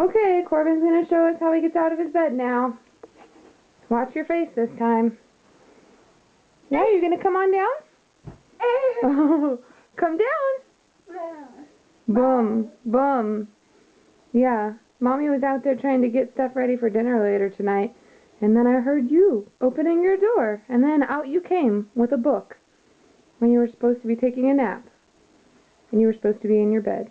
Okay, Corbin's going to show us how he gets out of his bed now. Watch your face this time. Yeah, you're going to come on down? Oh, come down. Boom, boom. Yeah, Mommy was out there trying to get stuff ready for dinner later tonight, and then I heard you opening your door, and then out you came with a book when you were supposed to be taking a nap, and you were supposed to be in your bed.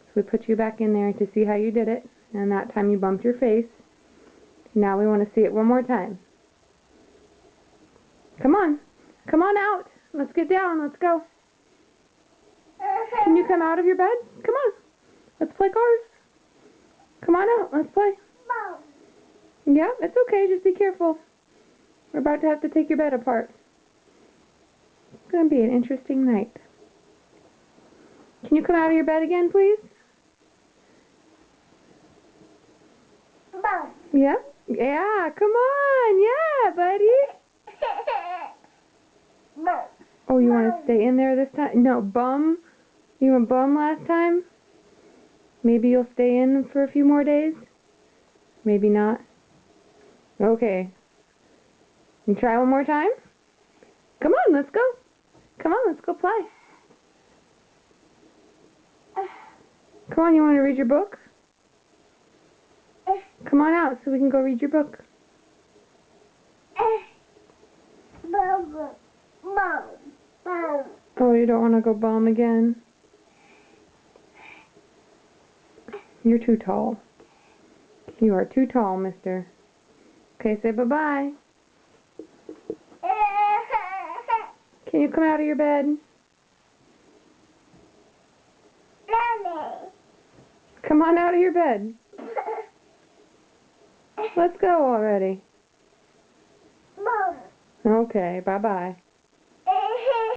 So we put you back in there to see how you did it, and that time you bumped your face. Now we want to see it one more time. Come on. Come on out. Let's get down. Let's go. Can you come out of your bed? Come on. Let's play cars. Come on out. Let's play. Yeah, it's okay. Just be careful. We're about to have to take your bed apart. It's going to be an interesting night. Can you come out of your bed again, please? Yeah? Yeah, come on. Yeah, buddy. Oh, you want to stay in there this time? No, bum. You went bum last time? Maybe you'll stay in for a few more days? Maybe not. Okay. You try one more time? Come on, let's go. Come on, let's go play. Come on, you want to read your book? Come on out so we can go read your book. Oh, you don't want to go bum again? You're too tall. You are too tall, mister. Okay, say bye-bye. Can you come out of your bed? Come on out of your bed. Let's go already. Okay, bye-bye.